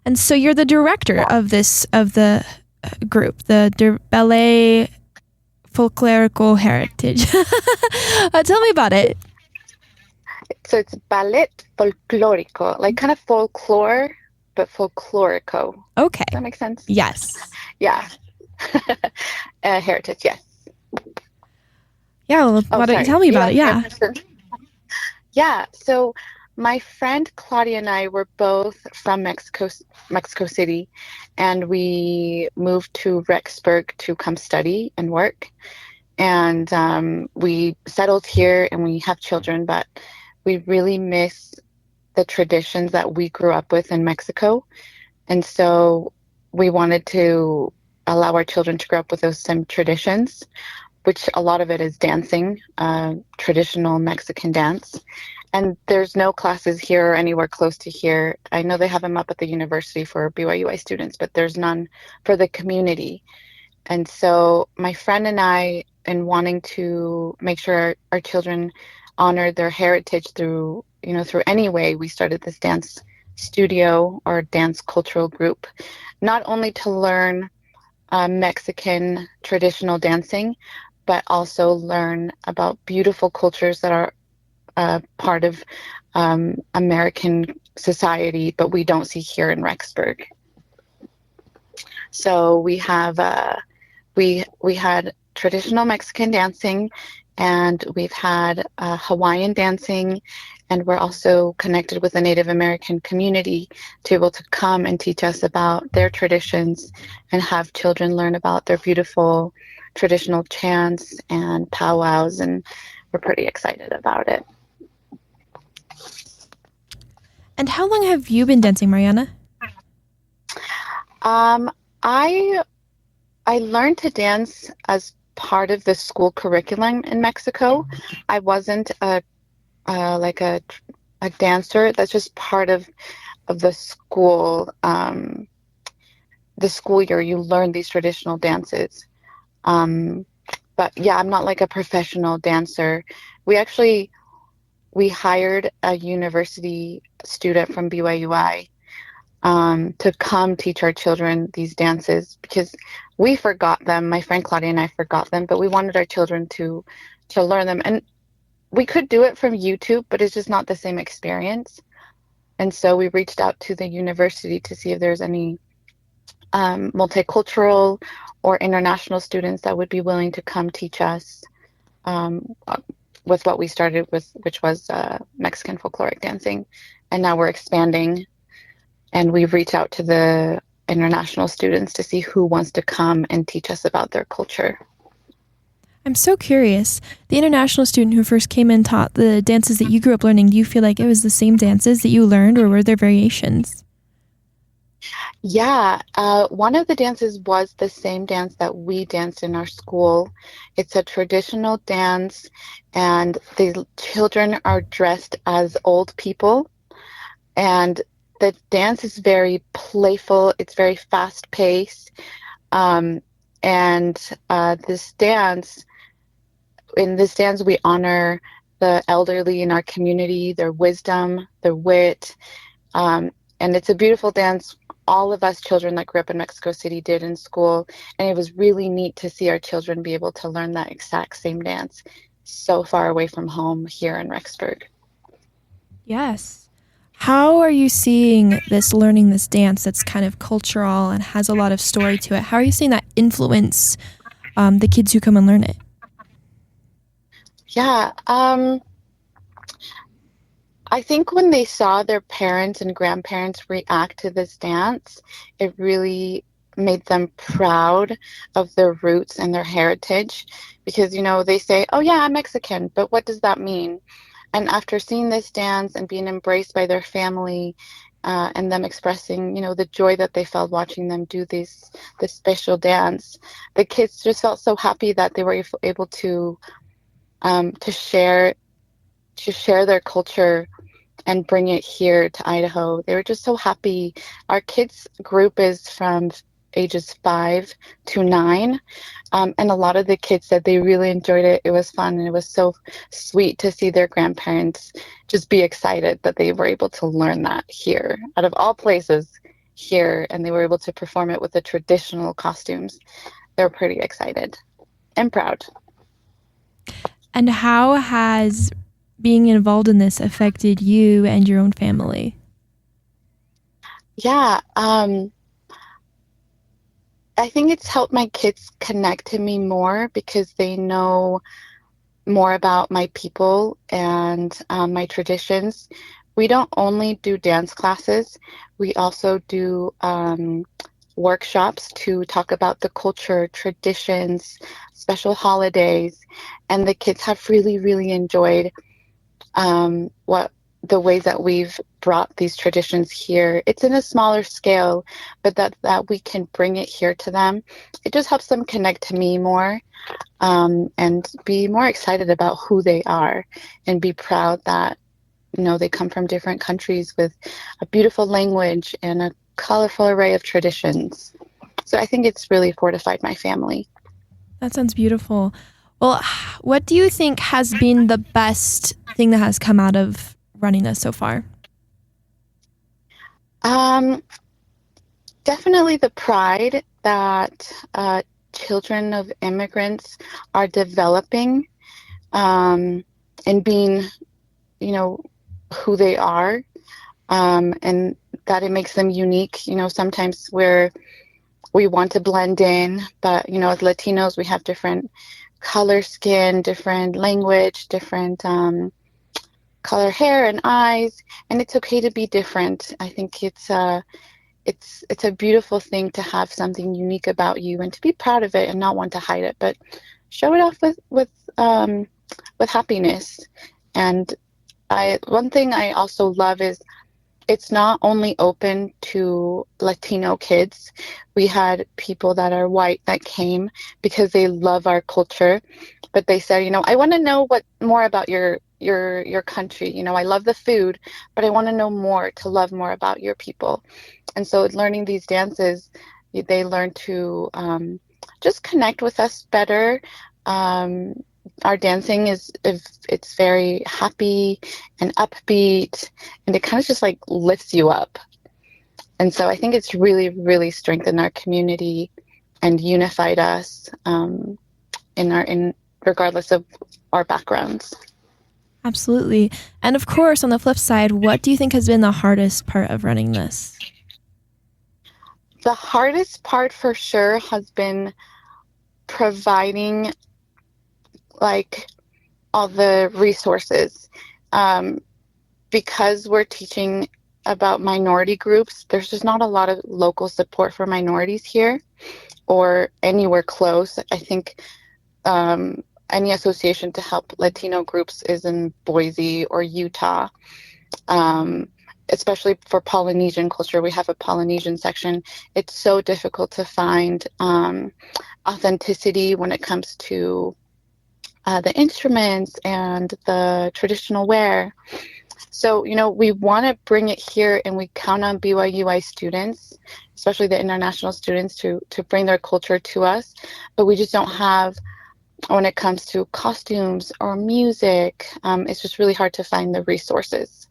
And so you're the director of the group, the Ballet Folklorico Heritage. Tell me about it. So it's Ballet Folklorico, like kind of folklore, but folklorico. Does Okay. that make sense? Yes. Yeah. Heritage, yes. Yeah, well, Oh, why don't you sorry. tell me You about it? asked me a Yeah. question. Yeah, so my friend Claudia and I were both from Mexico City, and we moved to Rexburg to come study and work. And we settled here and we have children, but we really miss the traditions that we grew up with in Mexico. And so we wanted to allow our children to grow up with those same traditions, which a lot of it is dancing, traditional Mexican dance. And there's no classes here or anywhere close to here. I know they have them up at the university for BYU students, but there's none for the community. And so my friend and I, in wanting to make sure our children honored their heritage through any way, we started this dance studio or dance cultural group, not only to learn Mexican traditional dancing, but also learn about beautiful cultures that are part of American society, but we don't see here in Rexburg. So we had traditional Mexican dancing, and we've had Hawaiian dancing, and we're also connected with the Native American community to be able to come and teach us about their traditions and have children learn about their beautiful traditional chants and powwows, and we're pretty excited about it. And how long have you been dancing, Mariana? Um, I I learned to dance as part of the school curriculum in Mexico. I wasn't like a dancer. That's just part of the school year. You learn these traditional dances. Um, but yeah, I'm not like a professional dancer. We actually we hired a university student from BYU-I to come teach our children these dances because we forgot them. My friend Claudia and I forgot them, but we wanted our children to learn them. And we could do it from YouTube, but it's just not the same experience. And so we reached out to the university to see if there's any multicultural or international students that would be willing to come teach us um, with what we started with, which was Mexican folkloric dancing. And now we're expanding, and we've reached out to the international students to see who wants to come and teach us about their culture. I'm so curious. The international student who first came and taught the dances that you grew up learning, do you feel like it was the same dances that you learned, or were there variations? Yeah, one of the dances was the same dance that we danced in our school. It's a traditional dance, and the children are dressed as old people. And the dance is very playful, it's very fast paced. Um, and in this dance, we honor the elderly in our community, their wisdom, their wit. Um, and it's a beautiful dance. All of us children that grew up in Mexico City did in school. And it was really neat to see our children be able to learn that exact same dance so far away from home here in Rexburg. Yes. How are you seeing this learning this dance that's kind of cultural and has a lot of story to it? How are you seeing that influence the kids who come and learn it? Yeah, I think when they saw their parents and grandparents react to this dance, it really made them proud of their roots and their heritage because, they say, oh, yeah, I'm Mexican, but what does that mean? And after seeing this dance and being embraced by their family and them expressing, the joy that they felt watching them do this special dance, the kids just felt so happy that they were able to share their culture and bring it here to Idaho. They were just so happy. Our kids group is from ages 5 to 9. And a lot of the kids said they really enjoyed it. It was fun, and it was so sweet to see their grandparents just be excited that they were able to learn that here, out of all places, here, and they were able to perform it with the traditional costumes. They were pretty excited and proud. And how has being involved in this affected you and your own family? Yeah, I think it's helped my kids connect to me more because they know more about my people and my traditions. We don't only do dance classes, we also do workshops to talk about the culture, traditions, special holidays, and the kids have really, really enjoyed what the ways that we've brought these traditions here. It's in a smaller scale, but that we can bring it here to them. It just helps them connect to me more, and be more excited about who they are, and be proud that they come from different countries with a beautiful language and a colorful array of traditions. So I think it's really fortified my family. That sounds beautiful. Well, what do you think has been the best thing that has come out of running this so far? Um, Definitely the pride that children of immigrants are developing, and being, who they are, and that it makes them unique. Sometimes we want to blend in, but as Latinos, we have different color skin, different language, different color hair and eyes, and it's okay to be different. I think it's a beautiful thing to have something unique about you and to be proud of it and not want to hide it, but show it off with happiness. And one thing I also love is it's not only open to Latino kids. We had people that are white that came because they love our culture, but they said, I want to know what more about your country. I love the food, but I want to know more, to love more about your people. And so learning these dances, they learn to just connect with us better. Our dancing it's very happy and upbeat, and it kind of just like lifts you up. And so I think it's really, really strengthened our community and unified us, in regardless of our backgrounds. Absolutely. And of course, on the flip side, what do you think has been the hardest part of running this? The hardest part for sure has been providing like all the resources. Because we're teaching about minority groups, there's just not a lot of local support for minorities here or anywhere close. I think any association to help Latino groups is in Boise or Utah. Especially for Polynesian culture, we have a Polynesian section. It's so difficult to find authenticity when it comes to the instruments and the traditional wear. So, we want to bring it here, and we count on BYU-I students, especially the international students, to bring their culture to us. But we just don't have, when it comes to costumes or music, it's just really hard to find the resources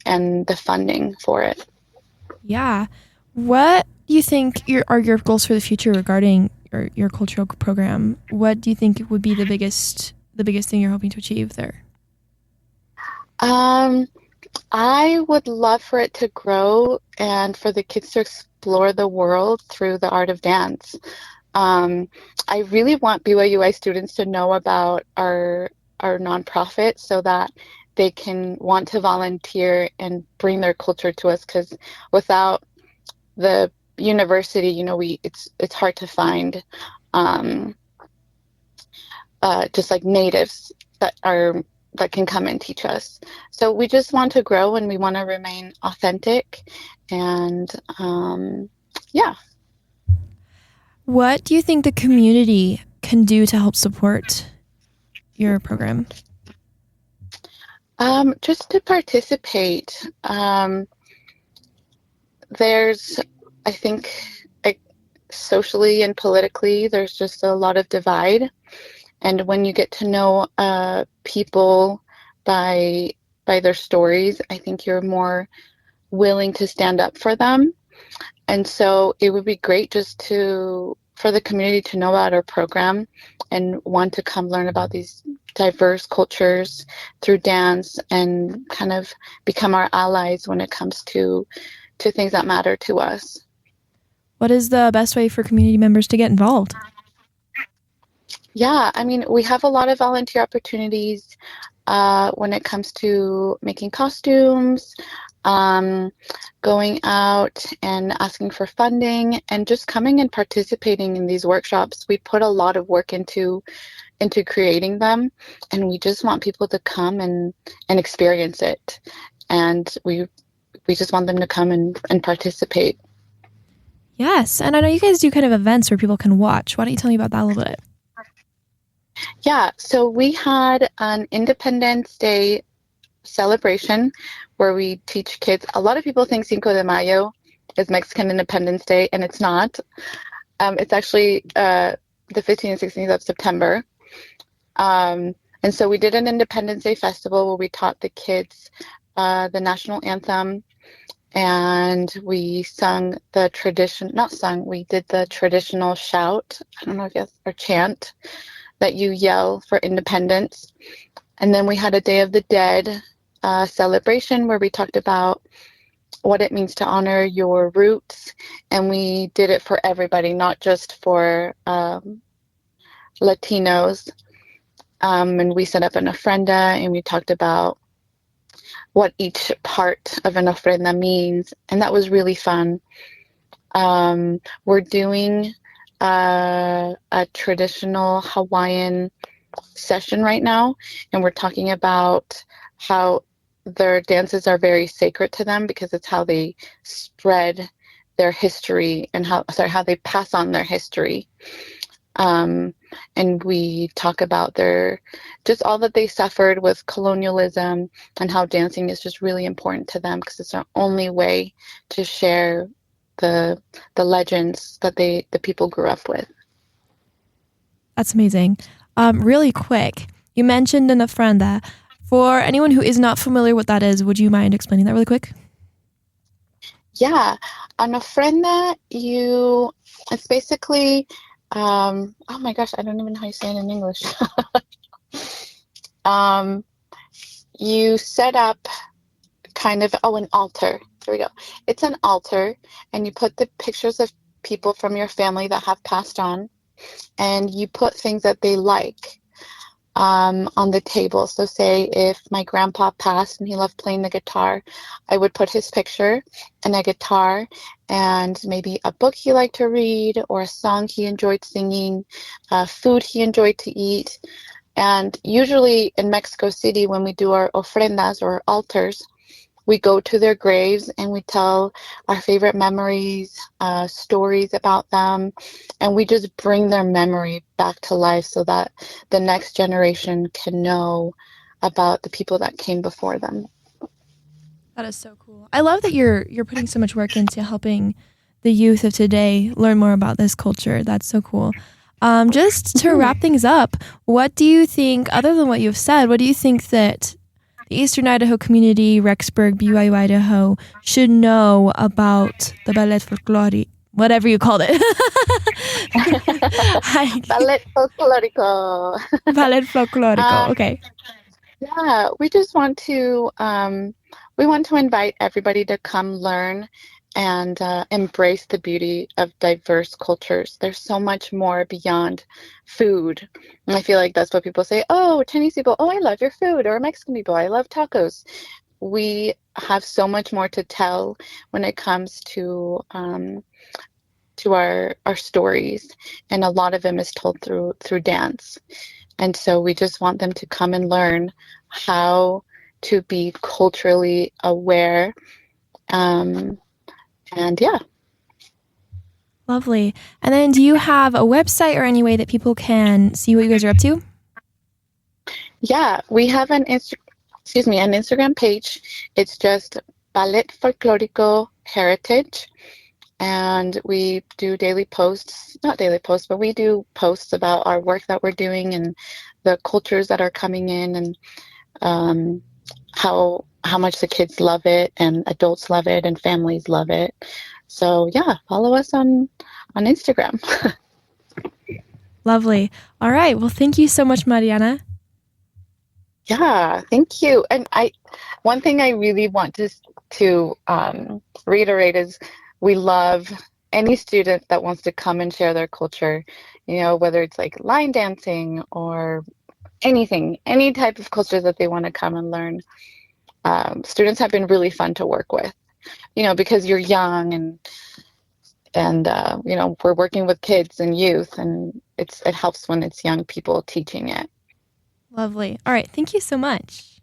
and the funding for it. Yeah. What do you think are your goals for the future regarding your cultural program? What do you think would be the biggest thing you're hoping to achieve there? I would love for it to grow and for the kids to explore the world through the art of dance. I really want BYU-I students to know about our nonprofit so that they can want to volunteer and bring their culture to us, because without the university, it's hard to find just like natives that can come and teach us. So we just want to grow, and we want to remain authentic, and yeah. What do you think the community can do to help support your program? Just to participate. There's, I think, like, socially and politically, there's just a lot of divide. And when you get to know people by their stories, I think you're more willing to stand up for them. And so it would be great just for the community to know about our program and want to come learn about these diverse cultures through dance and kind of become our allies when it comes to things that matter to us. What is the best way for community members to get involved? Yeah, I mean, we have a lot of volunteer opportunities when it comes to making costumes, going out and asking for funding, and just coming and participating in these workshops. We put a lot of work into creating them, and we just want people to come and experience it. And we just want them to come and participate. Yes, and I know you guys do kind of events where people can watch. Why don't you tell me about that a little bit? Yeah, so we had an Independence Day celebration where we teach kids. A lot of people think Cinco de Mayo is Mexican Independence Day, and it's not. It's actually the 15th and 16th of September. And so we did an Independence Day festival where we taught the kids the national anthem, and we sung the tradition, not sung, we did the traditional shout, I don't know if you have, or chant, that you yell for independence. And then we had a Day of the Dead celebration where we talked about what it means to honor your roots. And we did it for everybody, not just for Latinos. And we set up an ofrenda and we talked about what each part of an ofrenda means. And that was really fun. We're doing a traditional Hawaiian session right now, and we're talking about how their dances are very sacred to them because it's how they spread their history and how they pass on their history. And we talk about just all that they suffered with colonialism and how dancing is just really important to them because it's their only way to share the legends that the people grew up with. That's amazing. Really quick, you mentioned an ofrenda. For anyone who is not familiar what that is, would you mind explaining that really quick? Yeah, an ofrenda, it's basically, oh my gosh, I don't even know how you say it in English. You set up kind of, an altar. There we go. It's an altar, and you put the pictures of people from your family that have passed on, and you put things that they like on the table. So say if my grandpa passed and he loved playing the guitar, I would put his picture and a guitar and maybe a book he liked to read or a song he enjoyed singing, food he enjoyed to eat. And usually in Mexico City, when we do our ofrendas or altars, we go to their graves and we tell our favorite memories, stories about them, and we just bring their memory back to life so that the next generation can know about the people that came before them. That is so cool. I love that you're putting so much work into helping the youth of today learn more about this culture. That's so cool. Just to wrap things up, what do you think, other than what you've said, what do you think that the Eastern Idaho community, Rexburg, BYU-Idaho, should know about the Ballet Folklorico, whatever you called it? Ballet Folklorico. Ballet Folklorico, okay. Yeah, we just want to invite everybody to come learn and embrace the beauty of diverse cultures. There's so much more beyond food. And I feel like that's what people say, oh, Chinese people, oh, I love your food, or Mexican people, I love tacos. We have so much more to tell when it comes to our stories, and a lot of them is told through dance. And so we just want them to come and learn how to be culturally aware. And yeah. Lovely. And then do you have a website or any way that people can see what you guys are up to? Yeah, we have an Instagram page. It's just Ballet Folklorico Heritage. And we do not daily posts, but we do posts about our work that we're doing and the cultures that are coming in and how how much the kids love it and adults love it and families love it. So yeah, follow us on Instagram. Lovely. All right. Well, thank you so much, Mariana. Yeah, thank you. And one thing I really want to reiterate is we love any student that wants to come and share their culture, whether it's like line dancing or anything, any type of culture that they want to come and learn. Students have been really fun to work with, because you're young and we're working with kids and youth, and it helps when it's young people teaching it. Lovely. All right. Thank you so much.